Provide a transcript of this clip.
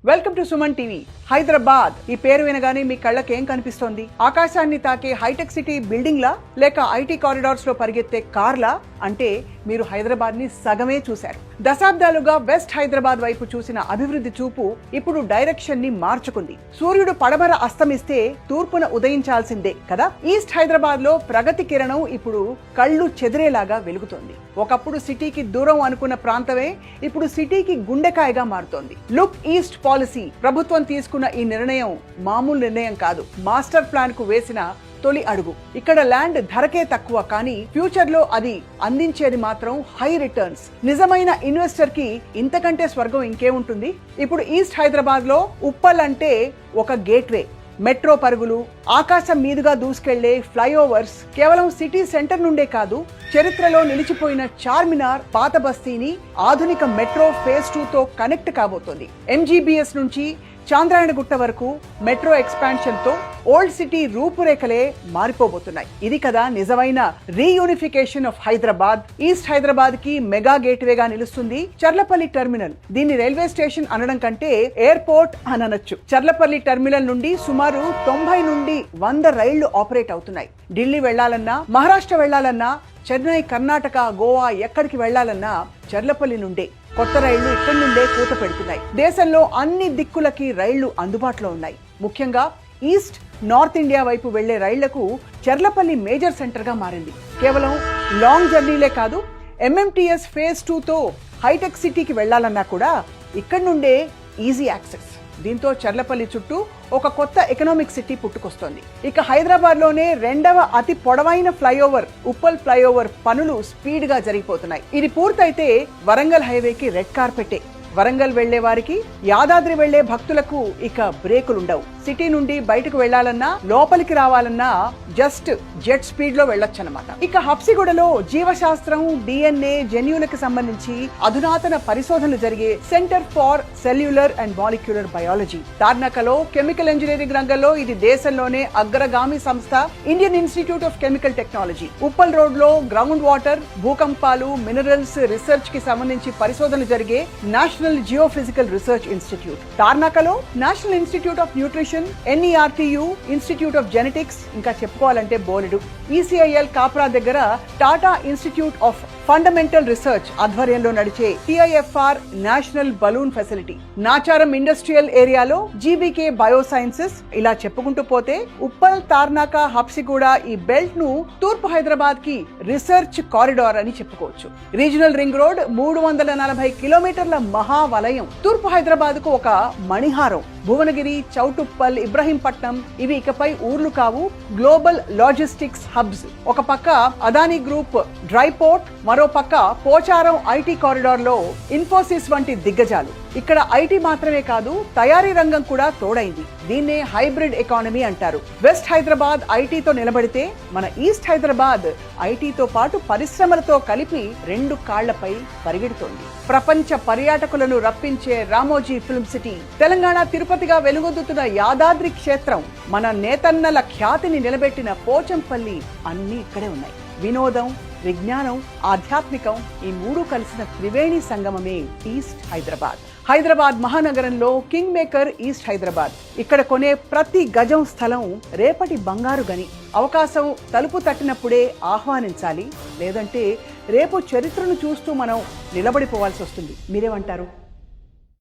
Welcome to Suman TV. Hyderabad ఈ పేరు వినగానే మీ కళ్ళకి ఏం కనిపిస్తోంది? ఆకాశాన్ని తాకే హైటెక్ సిటీ బిల్డింగ్లా, లేక ఐటీ కారిడార్స్ లో పరిగెత్తే కార్లా? అంటే మీరు హైదరాబాద్ ని సగమే చూశారు. దశాబ్దాలుగా వెస్ట్ హైదరాబాద్ వైపు చూసిన అభివృద్ధి చూపు ఇప్పుడు డైరెక్షన్ ని మార్చుకుంది. సూర్యుడు పడమర అస్తమిస్తే తూర్పున ఉదయించాల్సిందే కదా. ఈస్ట్ హైదరాబాద్ లో ప్రగతి కిరణం ఇప్పుడు కళ్ళు చెదిరేలాగా వెలుగుతోంది. ఒకప్పుడు సిటీకి దూరం అనుకున్న ప్రాంతమే ఇప్పుడు సిటీకి గుండెకాయగా మారుతోంది. లుక్ ఈస్ట్ పాలసీ ప్రభుత్వం తీసుకున్న ఈ నిర్ణయం మామూలు నిర్ణయం కాదు. మాస్టర్ ప్లాన్ కు వేసిన తొలి అడుగు. ఇక్కడ ల్యాండ్ ధరకే తక్కువ, కానీ ఫ్యూచర్ లో అది అందించేది మాత్రం హై రిటర్న్స్. నిజమైన ఇన్వెస్టర్ కి ఇంతకంటే స్వర్గం ఇంకేముంటుంది? ఇప్పుడు ఈస్ట్ హైదరాబాద్ లో ఉప్పల్ అంటే ఒక గేట్వే. మెట్రో పరుగులు, ఆకాశం మీదుగా దూసుకెళ్లే ఫ్లైఓవర్స్ కేవలం సిటీ సెంటర్ నుండే కాదు, చరిత్రలో నిలిచిపోయిన చార్మినార్ పాత బస్తీని ఆధునిక మెట్రో ఫేజ్ 2 తో కనెక్ట్ కాబోతోంది. ఎంజీబీఎస్ నుంచి చాంద్రాయణగుట్ట వరకు మెట్రో ఎక్స్పాన్షన్ తో ఓల్డ్ సిటీ రూపురేఖలే మారిపోబోతున్నాయి. ఇది కదా నిజమైన రీయూనిఫికేషన్ ఆఫ్ హైదరాబాద్. ఈస్ట్ హైదరాబాద్ కి మెగా గేట్వేగా నిలుస్తుంది చర్లపల్లి టెర్మినల్. దీన్ని రైల్వే స్టేషన్ అనడం కంటే ఎయిర్పోర్ట్ అని అనొచ్చు. చర్లపల్లి టెర్మినల్ నుండి సుమారు 90 నుండి 100 రైళ్లు ఆపరేట్ అవుతున్నాయి. ఢిల్లీ వెళ్లాలన్నా, మహారాష్ట్ర వెళ్లాలన్నా, చెన్నై, కర్ణాటక, గోవా ఎక్కడికి వెళ్లాలన్నా చర్లపల్లి నుండే. కొత్త రైళ్లు ఇక్కడి నుండే కూత పెడుతున్నాయి. దేశంలో అన్ని దిక్కులకి రైళ్లు అందుబాటులో ఉన్నాయి. ముఖ్యంగా ఈస్ట్, నార్త్ ఇండియా వైపు వెళ్లే రైళ్లకు చర్లపల్లి మేజర్ సెంటర్ గా మారింది. కేవలం లాంగ్ జర్నీలే కాదు, ఎంఎంటీఎస్ ఫేజ్ 2 తో హైటెక్ సిటీకి వెళ్లాలన్నా కూడా ఇక్కడి నుండే ఈజీ యాక్సెస్. దీంతో చర్లపల్లి చుట్టూ ఒక కొత్త ఎకనామిక్ సిటీ పుట్టుకొస్తోంది. ఇక హైదరాబాద్ లోనే రెండవ అతి పొడవైన ఫ్లైఓవర్ ఉప్పల్ ఫ్లైఓవర్ పనులు స్పీడ్ గా జరిగిపోతున్నాయి. ఇది పూర్తయితే వరంగల్ హైవేకి రెడ్ కార్పెటే. వరంగల్ వెళ్లే వారికి, యాదాద్రి వెళ్లే భక్తులకు ఇక బ్రేకులుండవు. సిటీ నుండి బయటకు వెళ్లాలన్నా, లోపలికి రావాలన్నా జస్ట్ జెట్ స్పీడ్ లో వెళ్ళొచ్చన్నమాట. ఇక హబ్సిగూడలో జీవశాస్త్రం, డిఎన్ఏ, జన్యువులకు సంబంధించి అధునాతన పరిశోధనలు జరిగే centre for cellular and molecular biology. తార్నాకలో కెమికల్ ఇంజనీరింగ్ రంగంలో ఇది దేశంలోనే అగ్రగామి సంస్థ Indian institute of chemical technology. Uppal road లో గ్రౌండ్ వాటర్, భూకంపాలు, మినరల్స్ రీసెర్చ్ కి సంబంధించి పరిశోధనలు జరిగే నేషనల్ జియోఫిజికల్ రీసెర్చ్ ఇన్స్టిట్యూట్. తార్నాకలో national institute of nutrition, NERTU, institute of genetics, ఇంకా చెప్పుకోవాలంటే బోలెడు. ECIL కాప్రా దగ్గర Tata institute of fundamental research ఆధ్వర్యంలో నడిచే TIFR national balloon facility. Nacharam industrial ఏరియాలో GBK బయోసైన్సెస్. ఇలా చెప్పుకుంటూ పోతే ఉప్పల్, తార్నాక, హబ్సిగూడ ఈ బెల్ట్ ను తూర్పు హైదరాబాద్ కి రీసెర్చ్ కారిడార్ అని చెప్పుకోవచ్చు. రీజనల్ రింగ్ రోడ్ 340 కిలోమీటర్ల మహావలయం. తూర్పు హైదరాబాద్ కు ఒక మణిహారం. భువనగిరి, చౌటుప్పల్, ఇబ్రహీంపట్నం ఇవి ఇకపై ఊర్లు కావు, గ్లోబల్ లాజిస్టిక్స్ హబ్స్. ఒక పక్క అదానీ గ్రూప్ డ్రై పోర్ట్, మరో పక్క పోచారం ఐటీ కారిడార్ లో ఇన్ఫోసిస్ వంటి దిగ్గజాలు. ఇక్కడ ఐటీ మాత్రమే కాదు, తయారీ రంగం కూడా తోడైంది. దీన్నే హైబ్రిడ్ ఎకానమీ అంటారు. వెస్ట్ హైదరాబాద్ ఐటీతో నిలబడితే మన ఈస్ట్ హైదరాబాద్ ఐటీతో పాటు పరిశ్రమలతో కలిపి 2 కాళ్లపై పరిగెడుతోంది. ప్రపంచ పర్యాటకులను రప్పించే రామోజీ ఫిల్మ్ సిటీ, తెలంగాణ తిరుపతిగా వెలుగొందుతున్న యాదాద్రి క్షేత్రం, మన నేతన్నల ఖ్యాతిని నిలబెట్టిన పోచంపల్లి అన్నీ ఇక్కడే ఉన్నాయి. వినోదం, విజ్ఞానం, ఆధ్యాత్మికం ఈ 3 కలిసిన త్రివేణి సంగమమే ఈస్ట్ హైదరాబాద్. హైదరాబాద్ మహానగరంలో కింగ్ మేకర్ ఈస్ట్ హైదరాబాద్. ఇక్కడ కొనే ప్రతి గజం స్థలం రేపటి బంగారు గని. అవకాశం తలుపు తట్టినప్పుడే ఆహ్వానించాలి, లేదంటే రేపు చరిత్రను చూస్తూ మనం నిలబడిపోవాల్సి వస్తుంది. మీరేమంటారు?